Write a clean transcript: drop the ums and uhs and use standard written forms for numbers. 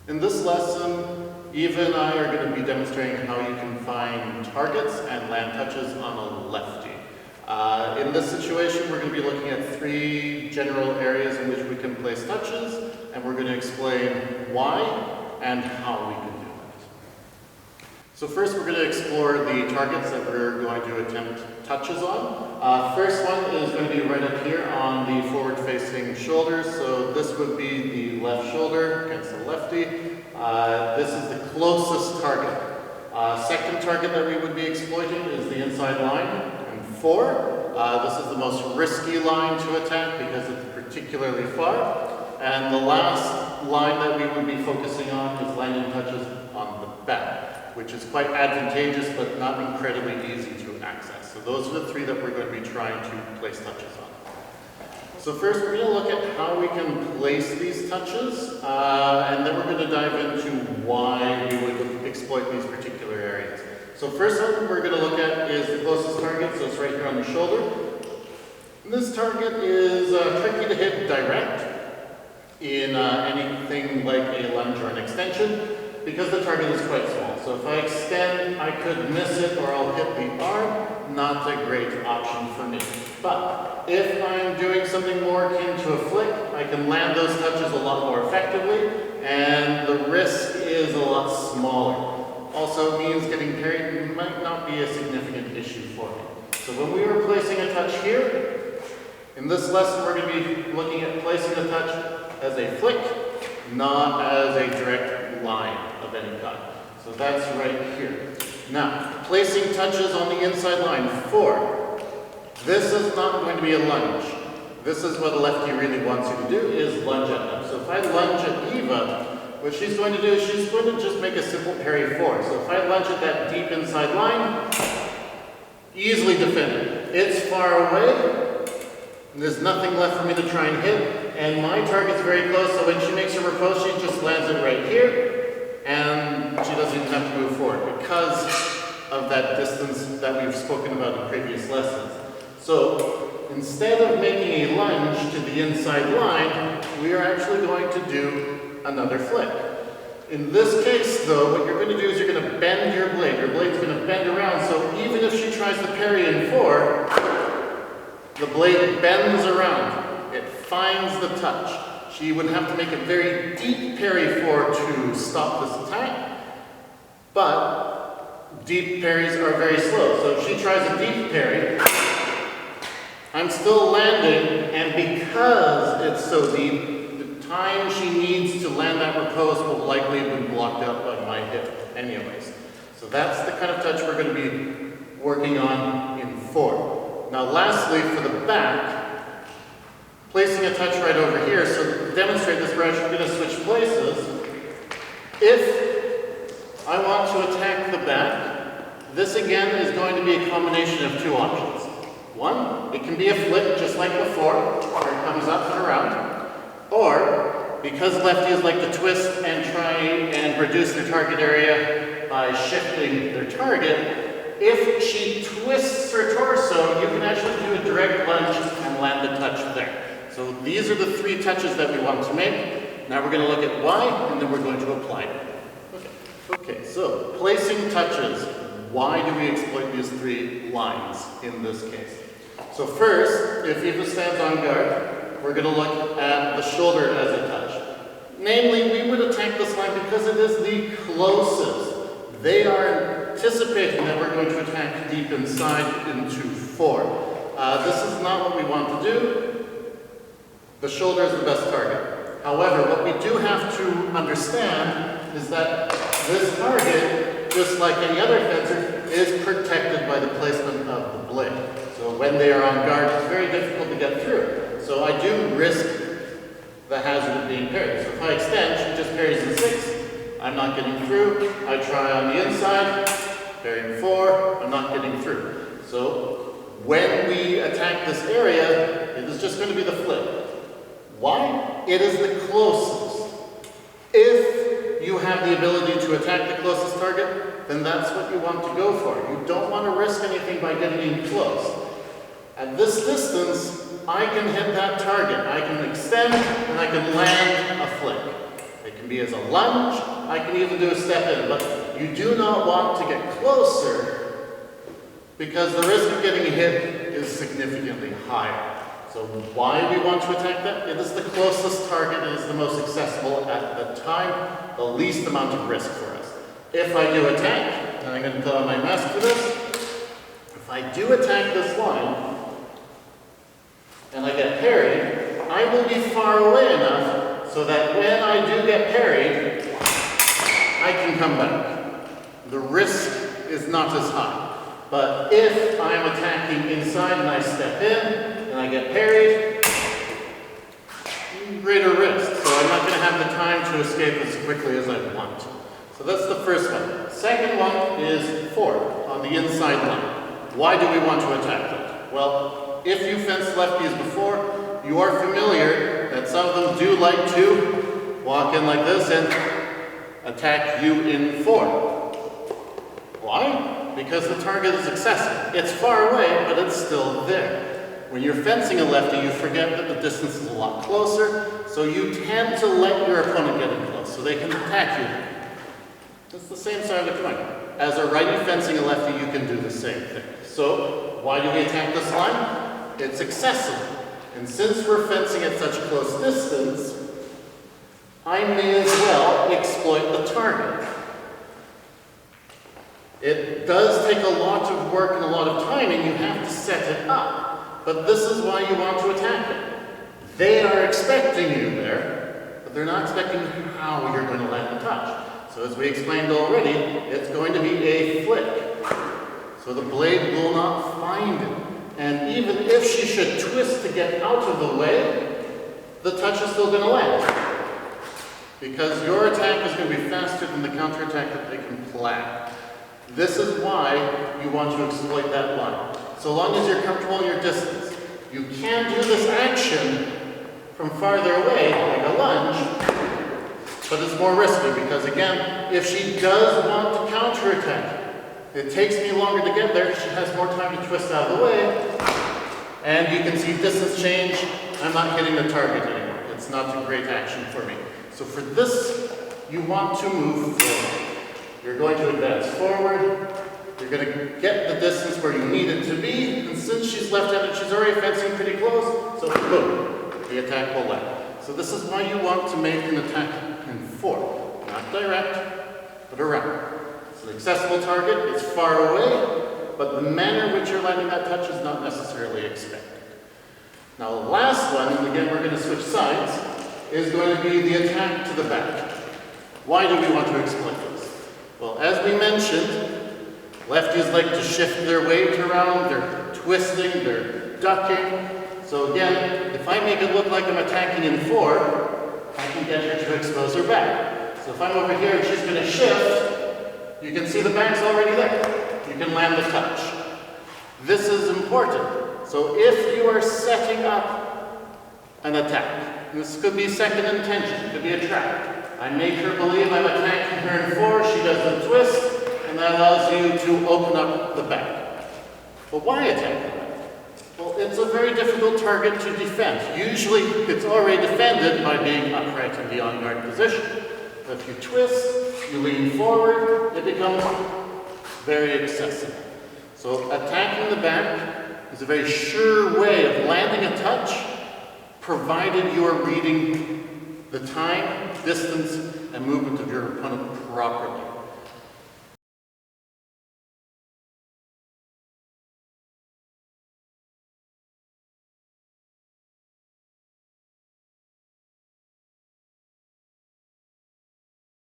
In this lesson, Eva and I are going to be demonstrating how you can find targets and land touches on a lefty. In this situation, we're going to be looking at three general areas in which we can place touches, and we're going to explain why and how we can do it. So first, we're going to explore the targets that we're going to attempt touches on. First one is going to be right up here on the forward-facing shoulder. So this would be the left shoulder against the lefty. This is the closest target. Second target that we would be exploiting is the inside line, and 4. This is the most risky line to attack because it's particularly far. And the last line that we would be focusing on is landing touches on the back, which is quite advantageous but not incredibly easy to access. So those are the three that we're going to be trying to place touches on. So first we're going to look at how we can place these touches, and then we're going to dive into why we would exploit these particular areas. So first one we're going to look at is the closest target, so it's right here on the shoulder. And this target is tricky to hit direct in anything like a lunge or an extension, because the target is quite small. So if I extend, I could miss it or I'll hit the arm. Not a great option for me. But if I'm doing something more akin to a flick, I can land those touches a lot more effectively, and the risk is a lot smaller. Also means getting parried might not be a significant issue for me. So when we were placing a touch here, in this lesson we're going to be looking at placing a touch as a flick, not as a direct line of any kind. So that's right here. Now, placing touches on the inside line. 4. This is not going to be a lunge. This is what a lefty really wants you to do, is lunge at them. So if I lunge at Eva, what she's going to do is she's going to just make a simple parry 4. So if I lunge at that deep inside line, easily defended. It's far away, and there's nothing left for me to try and hit, and my target's very close, so when she makes her riposte, she just lands it right here, and she doesn't even have to move forward because of that distance that we've spoken about in previous lessons. So instead of making a lunge to the inside line, we are actually going to do another flick. In this case, though, what you're going to do is you're going to bend your blade. Your blade's going to bend around, so even if she tries to parry in 4, the blade bends around. It finds the touch. She would have to make a very deep parry 4 to stop this attack, but deep parries are very slow. So if she tries a deep parry, I'm still landing, and because it's so deep, the time she needs to land that riposte will likely have been blocked out by my hip anyways. So that's the kind of touch we're going to be working on in 4. Now lastly, for the back, placing a touch right over here, so to demonstrate this, we're actually going to switch places. If I want to attack the back, this again is going to be a combination of 2 options. 1, it can be a flick just like before, where it comes up and around. Or, because lefties like to twist and try and reduce their target area by shifting their target, if she twists her torso, you can actually do a direct lunge and land the touch there. So these are the 3 touches that we want to make. Now we're going to look at why, and then we're going to apply it. Okay, so placing touches. Why do we exploit these 3 lines in this case? So first, if Eva stands on guard, we're going to look at the shoulder as a touch. Namely, we would attack this line because it is the closest. They are anticipating that we're going to attack deep inside into 4. This is not what we want to do. The shoulder is the best target. However, what we do have to understand is that this target, just like any other fencer, is protected by the placement of the blade. So when they are on guard, it's very difficult to get through. So I do risk the hazard of being parried. So if I extend, she just parries in 6. I'm not getting through. I try on the inside, parrying 4. I'm not getting through. So when we attack this area, it is just going to be the flip. Why? It is the closest. If you have the ability to attack the closest target, then that's what you want to go for. You don't want to risk anything by getting in close. At this distance, I can hit that target. I can extend and I can land a flick. It can be as a lunge, I can even do a step in, but you do not want to get closer because the risk of getting hit is significantly higher. So why we want to attack that? It is the closest target, it is the most accessible at the time, the least amount of risk for us. If I do attack, and I'm going to put on my mask for this, if I do attack this line, and I get parried, I will be far away enough so that when I do get parried, I can come back. The risk is not as high. But if I'm attacking inside and I step in, and I get parried, greater risk. So I'm not going to have the time to escape as quickly as I want. So that's the first one. Second one is 4 on the inside line. Why do we want to attack that? Well, if you fenced lefties before, you are familiar that some of them do like to walk in like this and attack you in 4. Why? Because the target is accessible. It's far away, but it's still there. When you're fencing a lefty, you forget that the distance is a lot closer, so you tend to let your opponent get in close, so they can attack you. It's the same side of the coin. As a righty fencing a lefty, you can do the same thing. So, why do we attack this line? It's accessible. And since we're fencing at such close distance, I may as well exploit the target. It does take a lot of work and a lot of time, and you have to set it up. But this is why you want to attack it. They are expecting you there, but they're not expecting how you're going to land the touch. So as we explained already, it's going to be a flick. So the blade will not find it. And even if she should twist to get out of the way, the touch is still going to land. Because your attack is going to be faster than the counterattack that they can plan. This is why you want to exploit that line. So long as you're comfortable in your distance. You can do this action from farther away, like a lunge, but it's more risky because, again, if she does want to counterattack, it takes me longer to get there. She has more time to twist out of the way, and you can see distance change. I'm not hitting the target anymore. It's not a great action for me. So for this, you want to move forward. You're going to advance forward. You're going to get the distance where you need it to be, and since she's left-handed, she's already fencing pretty close, so boom, the attack will land. So this is why you want to make an attack in 4. Not direct, but around. It's an accessible target, it's far away, but the manner in which you're landing that touch is not necessarily expected. Now the last one, and again we're going to switch sides, is going to be the attack to the back. Why do we want to exploit this? Well, as we mentioned, lefties like to shift their weight around, they're twisting, they're ducking. So again, if I make it look like I'm attacking in 4, I can get her to expose her back. So if I'm over here and she's going to shift, you can see the back's already there. You can land the touch. This is important. So if you are setting up an attack, this could be second intention, it could be a trap. I make her believe I'm attacking her in 4, she does the twist, and that allows you to open up the back. But why attack the back? Well, it's a very difficult target to defend. Usually, it's already defended by being upright in the on-guard position. But if you twist, you lean forward, it becomes very accessible. So attacking the back is a very sure way of landing a touch, provided you're reading the time, distance, and movement of your opponent properly.